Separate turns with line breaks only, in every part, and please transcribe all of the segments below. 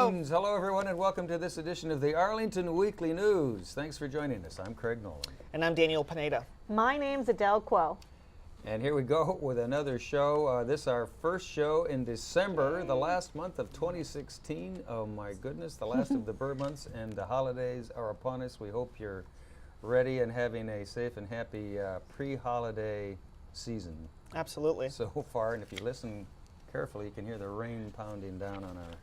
Greetings. Hello, everyone, and welcome to this edition of the Arlington Weekly News. Thanks for joining us. I'm Craig Nolan.
And I'm Daniel Pineda.
My name's Adele Quo.
And here we go with another show. This is our first show in December, the last month of 2016. Oh my goodness, the last of the bird months, and the holidays are upon us. We hope you're ready and having a safe and happy pre-holiday season.
Absolutely.
So far, and if you listen carefully, you can hear the rain pounding down on our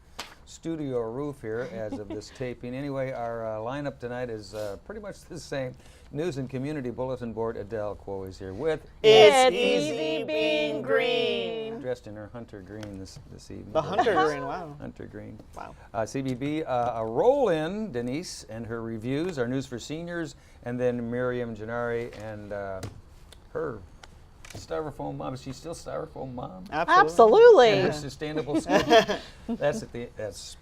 studio roof here as of this taping. Anyway, our lineup tonight is pretty much the same. News and Community Bulletin Board, Adele Quo is here with
It's Easy Being Green.
Dressed in her hunter green this evening.
The hunter green, wow.
Hunter green.
Wow.
CBB, a roll-in, Denise and her reviews, our news for seniors, and then Miriam Gennari and her Styrofoam mom. Is she still Styrofoam mom?
Absolutely.
And her sustainable school. That's it. That's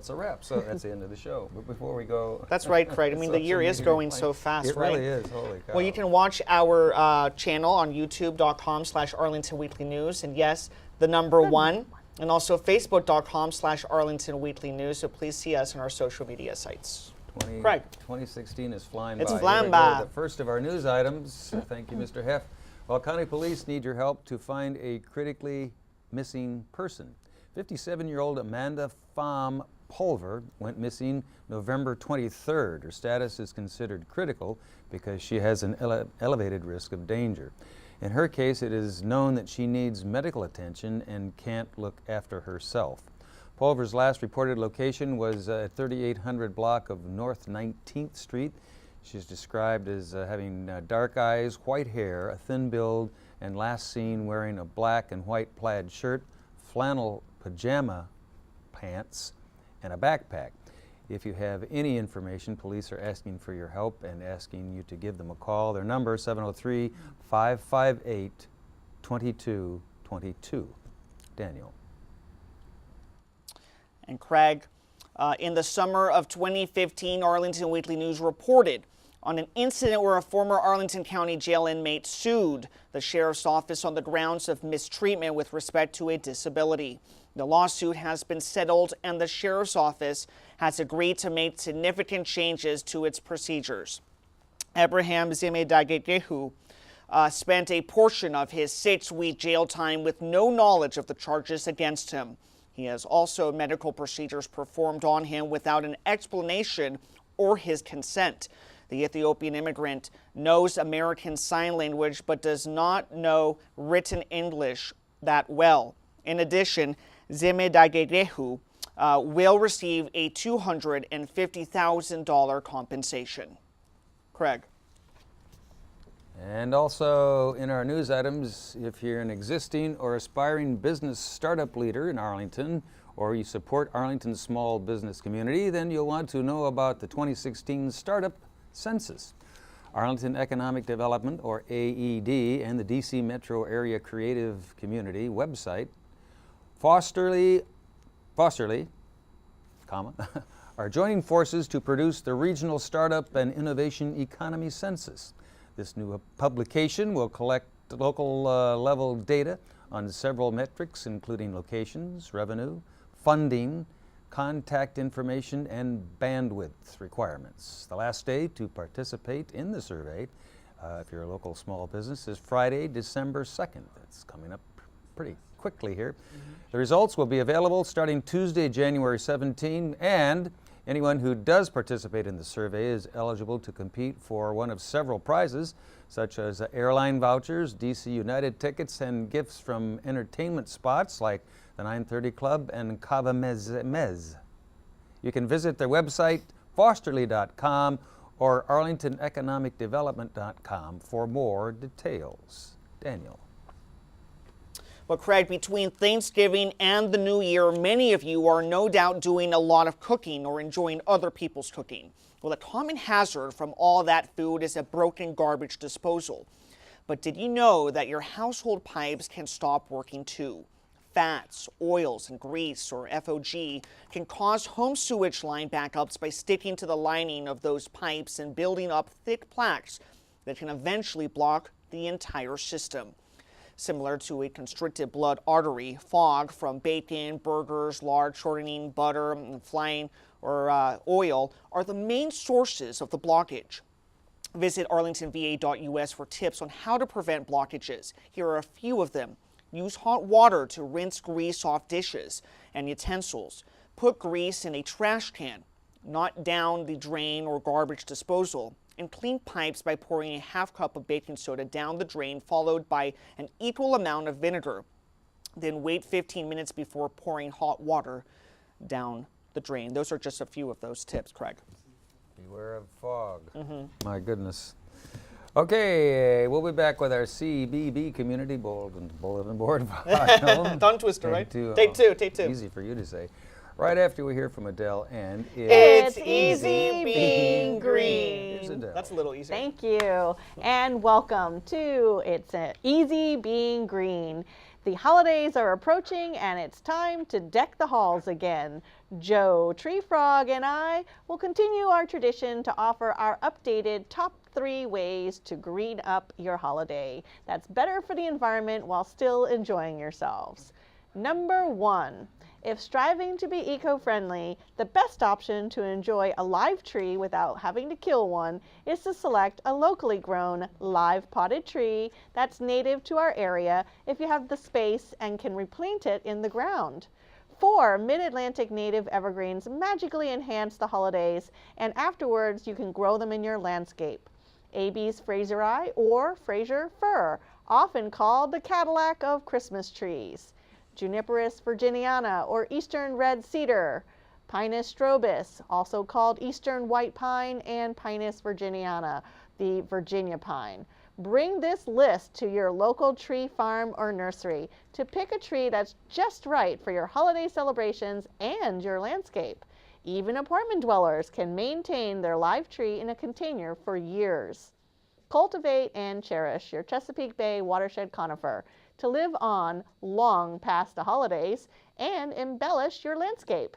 a wrap. So that's the end of the show. But before we go,
That's right, Craig. I mean, the year is going so fast,
it
right?
really is. Holy cow.
Well, you can watch our channel on youtube.com/Arlington Weekly News, and yes, the number 1, and also facebook.com/Arlington Weekly News. So please see us on our social media sites. Craig.
2016 is flying
It's
by.
flying
Here we go.
by.
The first of our news items. Thank you, Mr. Heff. Well, county police need your help to find a critically missing person. 57-year-old Amanda Pham Pulver went missing November 23rd. Her status is considered critical because she has an elevated risk of danger. In her case, it is known that she needs medical attention and can't look after herself. Pulver's last reported location was at 3800 block of North 19th Street. She's described as having dark eyes, white hair, a thin build, and last seen wearing a black and white plaid shirt, flannel pajama pants, and a backpack. If you have any information, police are asking for your help and asking you to give them a call. Their number is 703-558-2222. Daniel.
And Craig, in the summer of 2015, Arlington Weekly News reported on an incident where a former Arlington County jail inmate sued the sheriff's office on the grounds of mistreatment with respect to a disability. The lawsuit has been settled, and the sheriff's office has agreed to make significant changes to its procedures. Abraham Zimedagegehu spent a portion of his 6-week jail time with no knowledge of the charges against him. He has also medical procedures performed on him without an explanation or his consent. The Ethiopian immigrant knows American Sign Language but does not know written English that well. In addition, Zimedagegehu will receive a $250,000 compensation. Craig.
And also in our news items, if you're an existing or aspiring business startup leader in Arlington, or you support Arlington's small business community, then you'll want to know about the 2016 Startup Census. Arlington Economic Development, or AED, and the DC Metro Area Creative Community website, Fosterly, are joining forces to produce the Regional Startup and Innovation Economy Census. This new publication will collect local level data on several metrics, including locations, revenue, funding, contact information, and bandwidth requirements. The last day to participate in the survey, if you're a local small business, is Friday, December 2nd. That's coming up pretty quickly here. The results will be available starting Tuesday, January 17, and anyone who does participate in the survey is eligible to compete for one of several prizes, such as airline vouchers, DC United tickets, and gifts from entertainment spots like the 930 Club and Cava Mez. You can visit their website, fosterly.com, or arlingtoneconomicdevelopment.com for more details. Daniel.
Well, Craig, between Thanksgiving and the New Year, many of you are no doubt doing a lot of cooking or enjoying other people's cooking. Well, a common hazard from all that food is a broken garbage disposal. But did you know that your household pipes can stop working too? Fats, oils, and grease, or FOG, can cause home sewage line backups by sticking to the lining of those pipes and building up thick plaques that can eventually block the entire system. Similar to a constricted blood artery, fog from bacon, burgers, lard shortening, butter, flying, or oil are the main sources of the blockage. Visit arlingtonva.us for tips on how to prevent blockages. Here are a few of them. Use hot water to rinse grease off dishes and utensils. Put grease in a trash can, not down the drain or garbage disposal. And clean pipes by pouring a half cup of baking soda down the drain, followed by an equal amount of vinegar. Then wait 15 minutes before pouring hot water down the drain. Those are just a few of those tips, Craig.
Beware of fog. My goodness. Okay, we'll be back with our CBB Community Bulletin Board file.
Tongue twister, right?
Take
two.
Easy for you to say. Right after we hear from Adele and
It's easy being green.
Here's Adele.
That's a little easier.
Thank you. And welcome to It's Easy Being Green. The holidays are approaching and it's time to deck the halls again. Joe Tree Frog and I will continue our tradition to offer our updated top 3 ways to green up your holiday. That's better for the environment while still enjoying yourselves. Number 1. If striving to be eco-friendly, the best option to enjoy a live tree without having to kill one is to select a locally grown live potted tree that's native to our area if you have the space and can replant it in the ground. 4 Mid-Atlantic native evergreens magically enhance the holidays, and afterwards you can grow them in your landscape. AB's Fraseri or Fraser fir, often called the Cadillac of Christmas trees. Juniperus virginiana or eastern red cedar, Pinus strobus, also called eastern white pine, and Pinus virginiana, the Virginia pine. Bring this list to your local tree farm or nursery to pick a tree that's just right for your holiday celebrations and your landscape. Even apartment dwellers can maintain their live tree in a container for years. Cultivate and cherish your Chesapeake Bay watershed conifer to live on long past the holidays and embellish your landscape.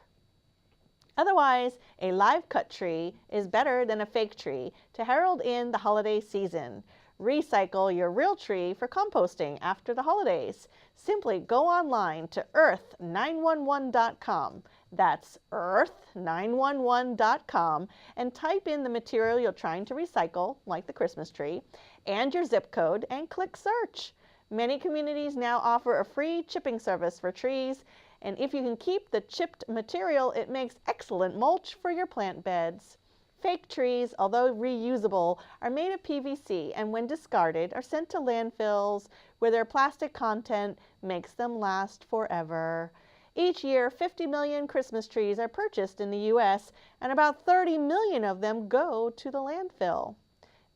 Otherwise, a live cut tree is better than a fake tree to herald in the holiday season. Recycle your real tree for composting after the holidays. Simply go online to earth911.com. That's earth911.com and type in the material you're trying to recycle, like the Christmas tree, and your zip code and click search. Many communities now offer a free chipping service for trees, and if you can keep the chipped material, it makes excellent mulch for your plant beds. Fake trees, although reusable, are made of PVC and when discarded are sent to landfills where their plastic content makes them last forever. Each year, 50 million Christmas trees are purchased in the U.S., and about 30 million of them go to the landfill.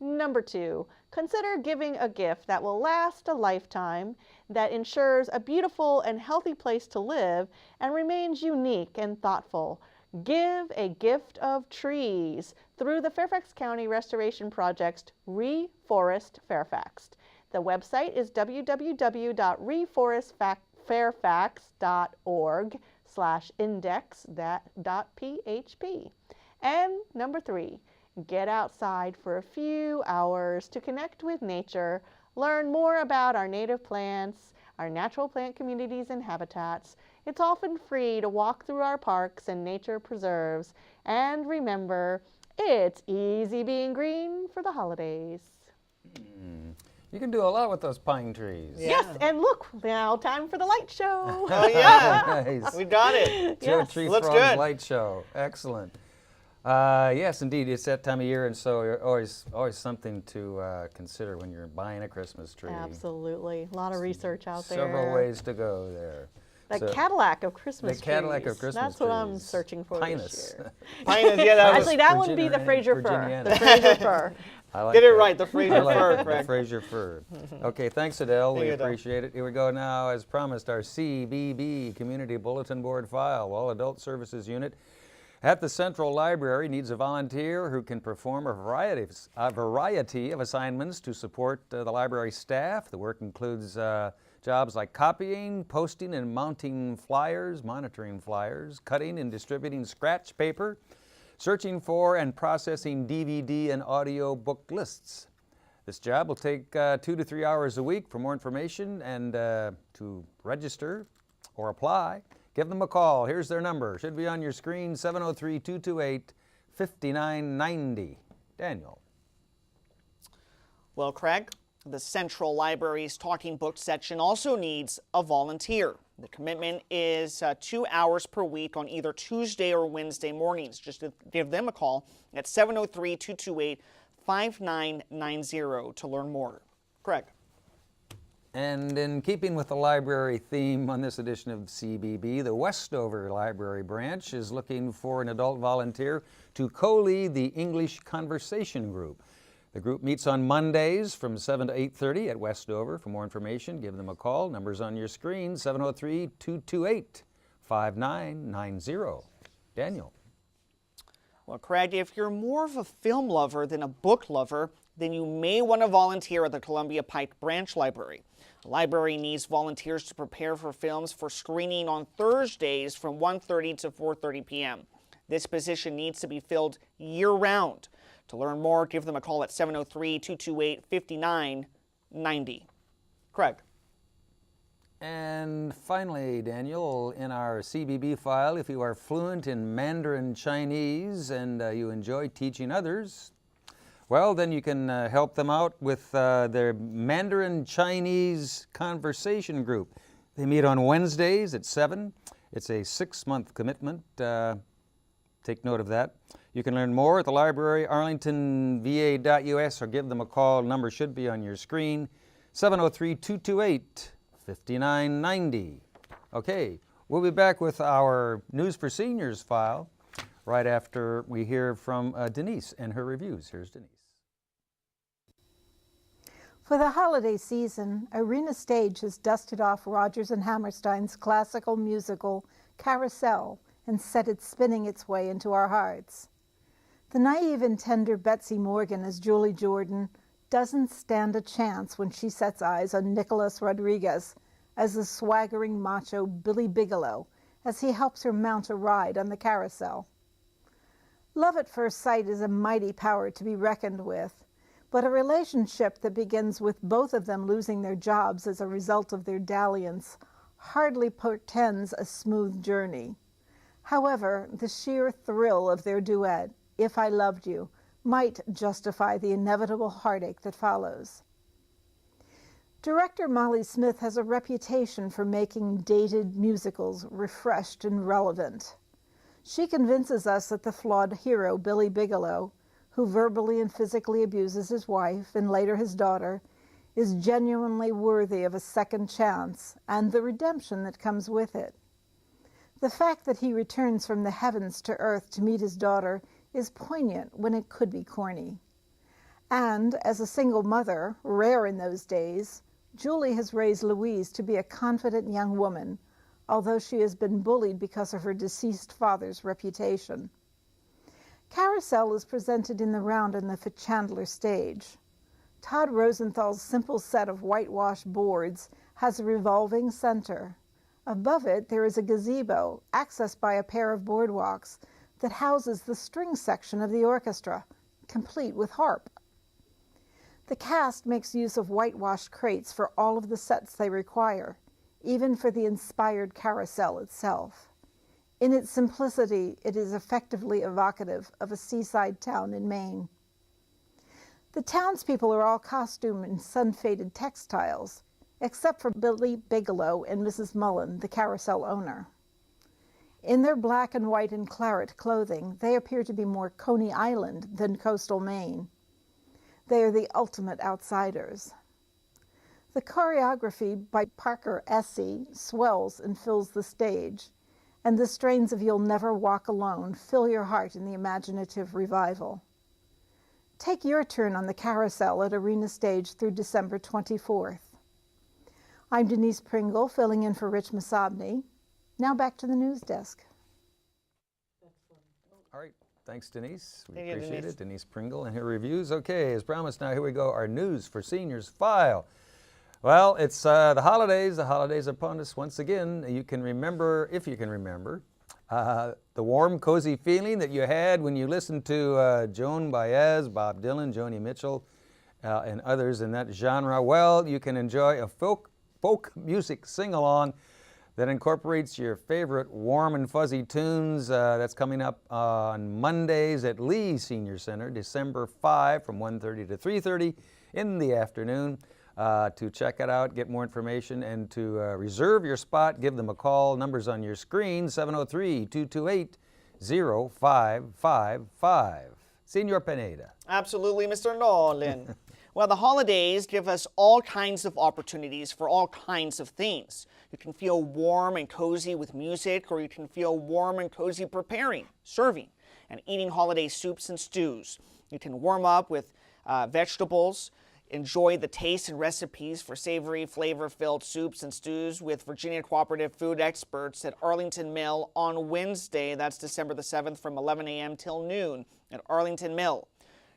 Number 2, consider giving a gift that will last a lifetime, that ensures a beautiful and healthy place to live, and remains unique and thoughtful. Give a gift of trees through the Fairfax County Restoration Project's Reforest Fairfax. The website is www.reforestfairfax.org/index.php. And number 3, get outside for a few hours to connect with nature, learn more about our native plants, our natural plant communities and habitats. It's often free to walk through our parks and nature preserves. And remember, it's easy being green for the holidays.
You can do a lot with those pine trees.
Yeah.
Yes, and look, now time for the light show.
Oh, yeah.
Nice.
We got it.
Joe
Yes.
Tree
Looks
Frog's
good.
Light Show. Excellent. Yes, indeed. It's that time of year, and so always something to consider when you're buying a Christmas tree.
Absolutely. A lot of research out there.
Several ways to go there.
The
So-
Cadillac of Christmas
The Cadillac
trees.
of Christmas
That's what I'm
trees.
searching for
Pinus.
this year.
Pinus, yeah, that was.
Actually, that would be the Fraser fir.
Virginiana.
The Fraser fir.
I like
Get it
that.
right, the Fraser
I like
fir,
that,
Craig.
the Fraser fir. Okay, thanks, Adele.
Thank
We
you, Adele.
appreciate it. Here we go now, as promised, our CBB Community Bulletin Board file. All Adult Services Unit at the Central Library needs a volunteer who can perform a variety of assignments to support the library staff. The work includes jobs like copying, posting and mounting flyers, monitoring flyers, cutting and distributing scratch paper, searching for and processing DVD and audio book lists. This job will take 2 to 3 hours a week. For more information and to register or apply, give them a call. Here's their number. Should be on your screen, 703-228-5990. Daniel.
Well, Craig, the Central Library's Talking Book section also needs a volunteer. The commitment is 2 hours per week on either Tuesday or Wednesday mornings. Just to give them a call at 703-228-5990 to learn more. Craig.
And in keeping with the library theme on this edition of CBB, the Westover Library Branch is looking for an adult volunteer to co-lead the English Conversation Group. The group meets on Mondays from 7 to 8:30 at Westover. For more information, give them a call. Numbers on your screen, 703-228-5990. Daniel.
Well, Craig, if you're more of a film lover than a book lover, then you may want to volunteer at the Columbia Pike Branch Library. The library needs volunteers to prepare for films for screening on Thursdays from 1:30 to 4:30 p.m. This position needs to be filled year-round. To learn more, give them a call at 703-228-5990. Craig.
And finally, Daniel, in our CBB file, if you are fluent in Mandarin Chinese and you enjoy teaching others, well, then you can help them out with their Mandarin Chinese Conversation Group. They meet on Wednesdays at 7. It's a 6-month commitment. Take note of that. You can learn more at the library, arlingtonva.us, or give them a call. Number should be on your screen, 703-228-5990. Okay, we'll be back with our News for Seniors file right after we hear from Denise and her reviews. Here's Denise.
For the holiday season, Arena Stage has dusted off Rodgers and Hammerstein's classical musical Carousel and set it spinning its way into our hearts. The naive and tender Betsy Morgan as Julie Jordan doesn't stand a chance when she sets eyes on Nicholas Rodriguez as the swaggering macho Billy Bigelow as he helps her mount a ride on the carousel. Love at first sight is a mighty power to be reckoned with, but a relationship that begins with both of them losing their jobs as a result of their dalliance hardly portends a smooth journey. However, the sheer thrill of their duet, If I Loved You, might justify the inevitable heartache that follows. Director Molly Smith has a reputation for making dated musicals refreshed and relevant. She convinces us that the flawed hero, Billy Bigelow, who verbally and physically abuses his wife and later his daughter, is genuinely worthy of a second chance and the redemption that comes with it. The fact that he returns from the heavens to earth to meet his daughter is poignant when it could be corny. And as a single mother, rare in those days, Julie has raised Louise to be a confident young woman, although she has been bullied because of her deceased father's reputation. Carousel is presented in the round on the Chandler stage. Todd Rosenthal's simple set of whitewashed boards has a revolving center. Above it, there is a gazebo, accessed by a pair of boardwalks, that houses the string section of the orchestra, complete with harp. The cast makes use of whitewashed crates for all of the sets they require, even for the inspired carousel itself. In its simplicity, it is effectively evocative of a seaside town in Maine. The townspeople are all costumed in sun-faded textiles, except for Billy Bigelow and Mrs. Mullen, the carousel owner. In their black and white and claret clothing, they appear to be more Coney Island than coastal Maine. They are the ultimate outsiders. The choreography by Parker Essie swells and fills the stage, and the strains of You'll Never Walk Alone fill your heart in the imaginative revival. Take your turn on the carousel at Arena Stage through December 24th. I'm Denise Pringle, filling in for Rich Masabny. Now back to the news desk.
All right. Thanks, Denise. We
Thank you,
appreciate
Denise.
it. Denise Pringle and her reviews. Okay, as promised, now here we go, our News for Seniors file. Well, it's the holidays. The holidays are upon us once again. You can remember, if you can remember, the warm, cozy feeling that you had when you listened to Joan Baez, Bob Dylan, Joni Mitchell, and others in that genre, well, you can enjoy a folk music sing-along that incorporates your favorite warm and fuzzy tunes. That's coming up on Mondays at Lee Senior Center, December 5 from 1:30 to 3:30 in the afternoon. To check it out, get more information, and to reserve your spot, give them a call. Numbers on your screen, 703-228-0555. Senor Pineda.
Absolutely, Mr. Nolan. Well, the holidays give us all kinds of opportunities for all kinds of things. You can feel warm and cozy with music, or you can feel warm and cozy preparing, serving, and eating holiday soups and stews. You can warm up with vegetables, enjoy the taste and recipes for savory, flavor-filled soups and stews with Virginia Cooperative Food Experts at Arlington Mill on Wednesday. That's December the 7th from 11 a.m. till noon at Arlington Mill.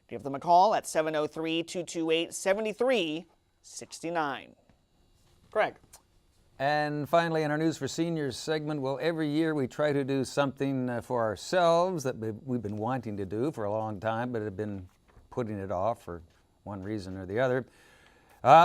Give them a call at 703-228-7369. Craig.
And finally, in our News for Seniors segment, well, every year we try to do something for ourselves that we've been wanting to do for a long time, but have been putting it off for one reason or the other.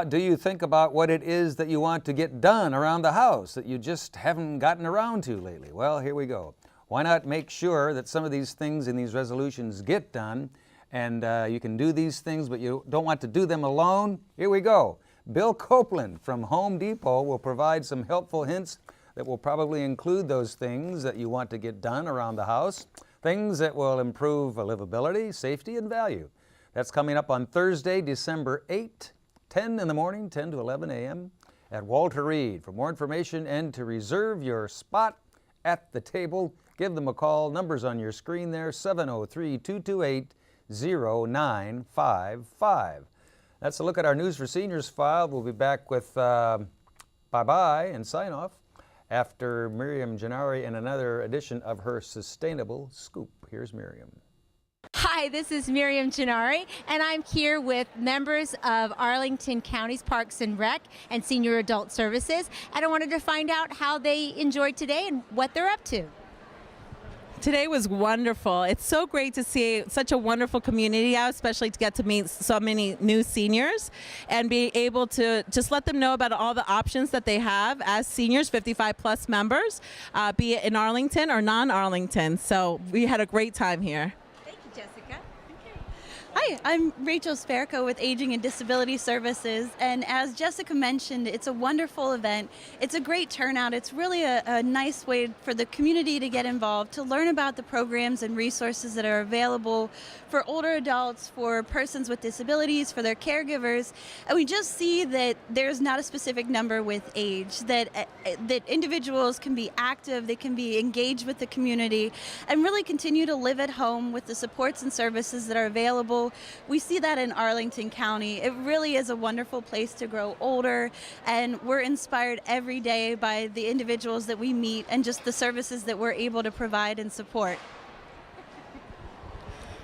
Do you think about what it is that you want to get done around the house that you just haven't gotten around to lately? Well, here we go. Why not make sure that some of these things in these resolutions get done? And you can do these things, but you don't want to do them alone? Here we go. Bill Copeland from Home Depot will provide some helpful hints that will probably include those things that you want to get done around the house, things that will improve livability, safety, and value. That's coming up on Thursday, December 8, 10 in the morning, 10 to 11 a.m. at Walter Reed. For more information and to reserve your spot at the table, give them a call. Numbers on your screen there, 703-228-0955. That's a look at our News for Seniors file. We'll be back with bye-bye and sign-off after Miriam Gennari and another edition of her Sustainable Scoop. Here's Miriam.
Hi, this is Miriam Gennari, and I'm here with members of Arlington County's Parks and Rec and Senior Adult Services, and I wanted to find out how they enjoyed today and what they're up to.
Today was wonderful. It's so great to see such a wonderful community out, especially to get to meet so many new seniors and be able to just let them know about all the options that they have as seniors, 55 plus members, be it in Arlington or non-Arlington. So we had a great time here.
Thank you, Jessica.
Hi, I'm Rachel Sperko with Aging and Disability Services, and as Jessica mentioned, it's a wonderful event. It's a great turnout. It's really a nice way for the community to get involved, to learn about the programs and resources that are available for older adults, for persons with disabilities, for their caregivers, and we just see that there's not a specific number with age, that individuals can be active, they can be engaged with the community, and really continue to live at home with the supports and services that are available. We see that in Arlington County. It really is a wonderful place to grow older, and we're inspired every day by the individuals that we meet and just the services that we're able to provide and support.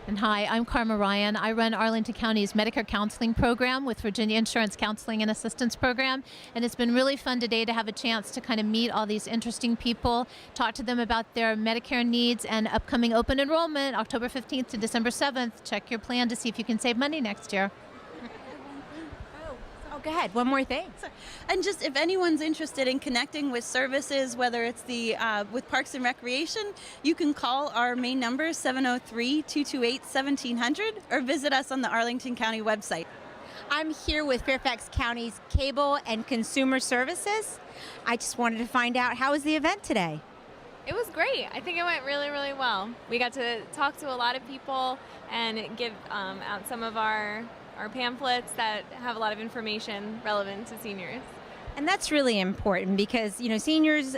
And hi, I'm Karma Ryan. I run Arlington County's Medicare Counseling Program with Virginia Insurance Counseling and Assistance Program. And it's been really fun today to have a chance to kind of meet all these interesting people, talk to them about their Medicare needs and upcoming open enrollment, October 15th to December 7th. Check your plan to see if you can save money next year.
Oh, go ahead. One more thing.
And just if anyone's interested in connecting with services, whether it's with Parks and Recreation, you can call our main number, 703-228-1700, or visit us on the Arlington County website.
I'm here with Fairfax County's Cable and Consumer Services. I just wanted to find out, how was the event today?
It was great. I think it went really, really well. We got to talk to a lot of people and give out some of our pamphlets that have a lot of information relevant to seniors.
And that's really important because, you know, seniors,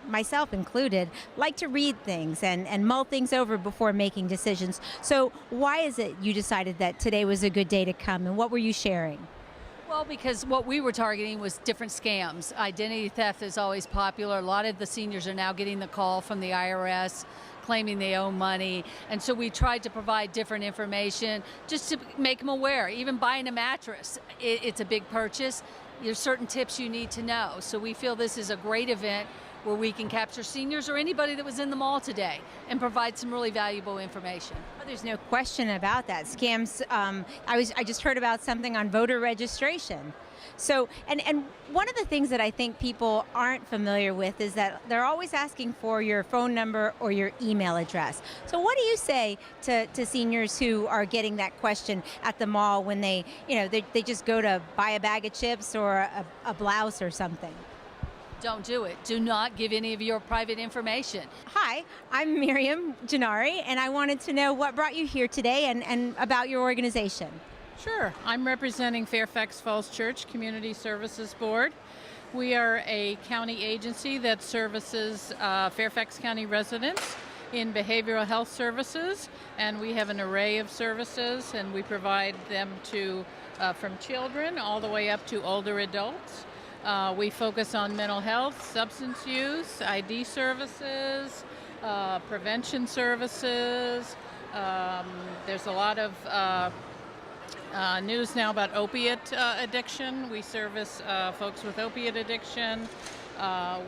myself included, like to read things and mull things over before making decisions. So why is it you decided that today was a good day to come, and what were you sharing?
Well, because what we were targeting was different scams. Identity theft is always popular. A lot of the seniors are now getting the call from the IRS claiming they owe money, and so we tried to provide different information just to make them aware. Even buying a mattress, it's a big purchase. There's certain tips you need to know. So we feel this is a great event where we can capture seniors or anybody that was in the mall today and provide some really valuable information.
Oh, there's no question about that. Scams, I just heard about something on voter registration. So, and one of the things that I think people aren't familiar with is that they're always asking for your phone number or your email address. So what do you say to seniors who are getting that question at the mall when they just go to buy a bag of chips or a blouse or something?
Don't do it. Do not give any of your private information.
Hi, I'm Miriam Gennari, and I wanted to know what brought you here today and about your organization.
Sure. I'm representing Fairfax Falls Church Community Services Board. We are a county agency that services Fairfax County residents in behavioral health services, and we have an array of services, and we provide them to from children all the way up to older adults. We focus on mental health, substance use, ID services, prevention services. There's a lot of news now about opiate addiction. We service folks with opiate addiction.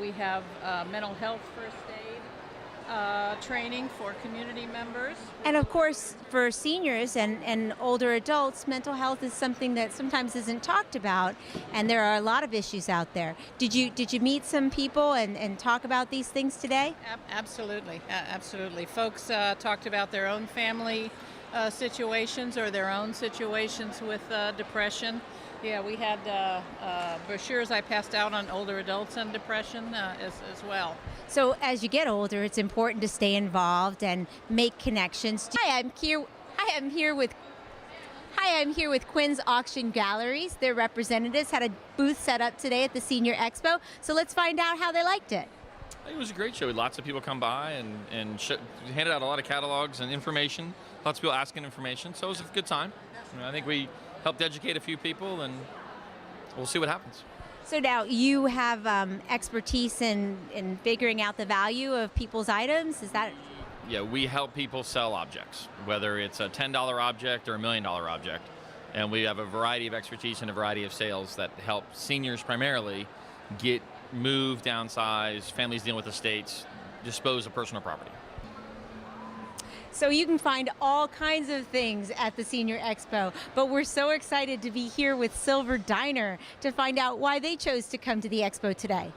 We have mental health first aid training for community members.
And of course, for seniors and older adults, mental health is something that sometimes isn't talked about, and there are a lot of issues out there. Did you meet some people and talk about these things today?
Absolutely, absolutely. Folks talked about their own family situations or their own situations with depression. Yeah, we had brochures I passed out on older adults and depression as well.
So as you get older, it's important to stay involved and make connections. Hi, I'm here with Quinn's Auction Galleries. Their representatives had a booth set up today at the Senior Expo. So let's find out how they liked it.
It was a great show. Lots of people come by and handed out a lot of catalogs and information. Lots of people asking information, so it was a good time. I think we helped educate a few people, and we'll see what happens.
So now you have expertise in figuring out the value of people's items. Is that?
Yeah, we help people sell objects, whether it's a $10 object or a $1 million object. And we have a variety of expertise and a variety of sales that help seniors primarily get moved, downsize, families dealing with estates, dispose of personal property.
So you can find all kinds of things at the Senior Expo, but we're so excited to be here with Silver Diner to find out why they chose to come to the expo today.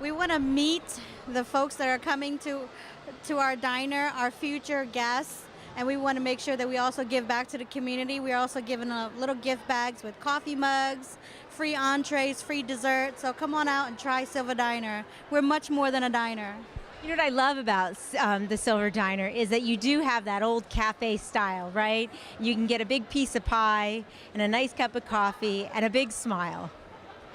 We want to meet the folks that are coming to our diner, our future guests, and we want to make sure that we also give back to the community. We are also giving little gift bags with coffee mugs, free entrees, free dessert. So come on out and try Silver Diner. We're much more than a diner.
You know what I love about the Silver Diner is that you do have that old cafe style, right? You can get a big piece of pie and a nice cup of coffee and a big smile.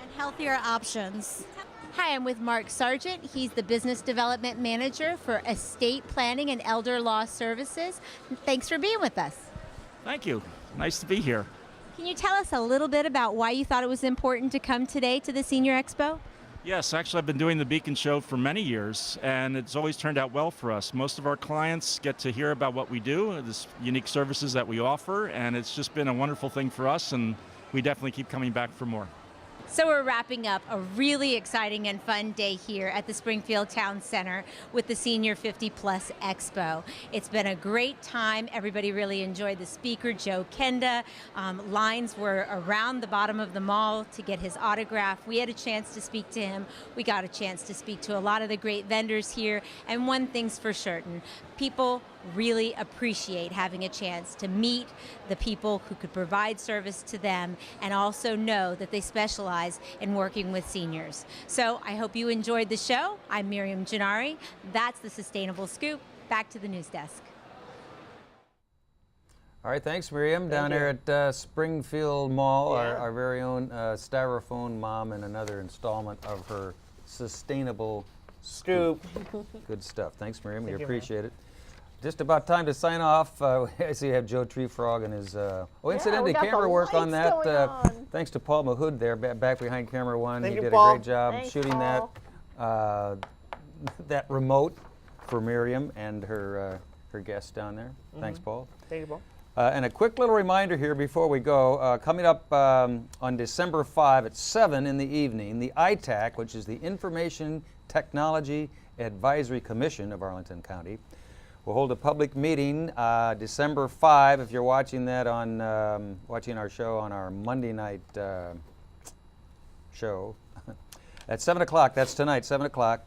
And healthier options.
Hi, I'm with Mark Sargent. He's the Business Development Manager for Estate Planning and Elder Law Services. Thanks for being with us.
Thank you. Nice to be here.
Can you tell us a little bit about why you thought it was important to come today to the Senior Expo?
Yes, actually I've been doing the Beacon Show for many years, and it's always turned out well for us. Most of our clients get to hear about what we do, this unique services that we offer, and it's just been a wonderful thing for us, and we definitely keep coming back for more.
So we're wrapping up a really exciting and fun day here at the Springfield Town Center with the Senior 50 Plus Expo. It's been a great time. Everybody really enjoyed the speaker, Joe Kenda. Lines were around the bottom of the mall to get his autograph. We had a chance to speak to him. We got a chance to speak to a lot of the great vendors here. And one thing's for certain, people really appreciate having a chance to meet the people who could provide service to them and also know that they specialize in working with seniors. So I hope you enjoyed the show. I'm Miriam Gennari. That's the Sustainable Scoop. Back to the news desk.
All right, thanks, Miriam. Down there at Springfield Mall, our very own Styrofoam mom and another installment of her Sustainable Scoop. Good stuff. Thanks, Miriam. We appreciate it. Just about time to sign off. I see you have Joe Treefrog and his, incidentally, camera work on that. Thanks to Paul Mahood there, back behind camera one. He did a great job shooting that that remote for Miriam and her guests down there. Thanks, Paul.
Thank you, Paul.
And a quick little reminder here before we go, coming up on December 5 at 7 in the evening, the ITAC, which is the Information Technology Advisory Commission of Arlington County, will hold a public meeting December 5. If you're watching that on watching our show on our Monday night show, at 7 o'clock, that's tonight, 7 o'clock,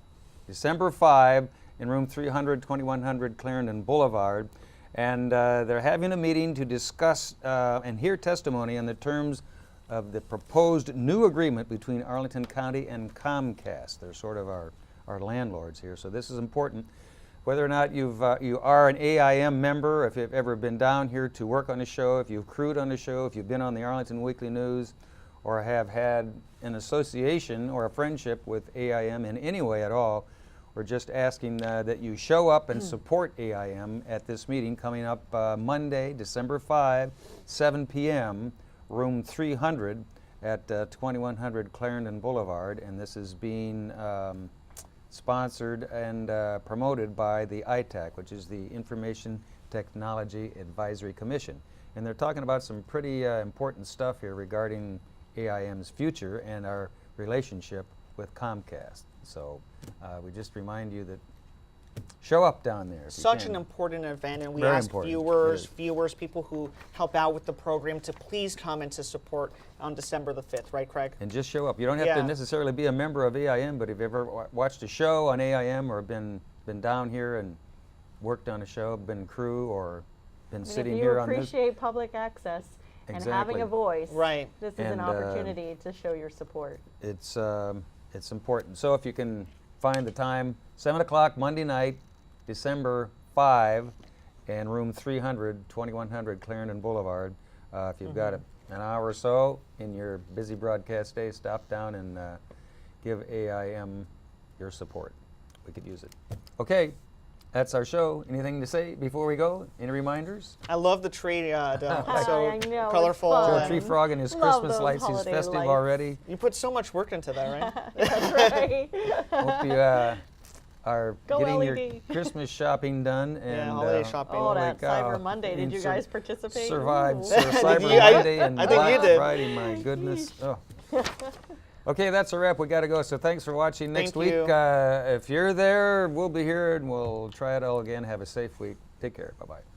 December 5 in room 300, 2100 Clarendon Boulevard. And they're having a meeting to discuss and hear testimony on the terms of the proposed new agreement between Arlington County and Comcast. They're sort of our landlords here, so this is important. Whether or not you are an AIM member, if you've ever been down here to work on a show, if you've crewed on a show, if you've been on the Arlington Weekly News, or have had an association or a friendship with AIM in any way at all, we're just asking that you show up and support AIM at this meeting coming up Monday, December 5, 7 p.m., room 300 at 2100 Clarendon Boulevard. And this is being sponsored and promoted by the ITAC, which is the Information Technology Advisory Commission. And they're talking about some pretty important stuff here regarding AIM's future and our relationship with Comcast. So we just remind you that show up down there.
Such an important event, and we
Very
ask
important.
viewers, people who help out with the program to please come and to support on December the 5th, right, Craig?
And just show up. You don't have to necessarily be a member of AIM, but if you've ever watched a show on AIM or been down here and worked on a show, been crew or been sitting here on this.
If you appreciate public access and having a voice,
right,
this is an opportunity to show your support.
It's important. So if you can find the time, 7 o'clock Monday night, December 5, and room 300, 2100 Clarendon Boulevard. If you've got an hour or so in your busy broadcast day, stop down and give AIM your support. We could use it. Okay, that's our show. Anything to say before we go? Any reminders?
I love the tree. So
I know,
colorful.
Joe Tree Frog and his
Love
Christmas
those
lights, he's
holiday
festive
lights.
already.
You put so much work into that, right?
That's right.
Hope you are
Go
getting
LED.
your Christmas shopping done. And,
holiday shopping.
Oh,
holy
that
cow.
Cyber Monday. Did you guys participate?
Survived
Ooh.
Cyber
you- I-
Monday and
I think you
Black
did.
Friday, my goodness. Oh. Okay, that's a wrap. We got to go. So thanks for watching. Next
Thank
week,
you.
if you're there, we'll be here and we'll try it all again. Have a safe week. Take care. Bye-bye.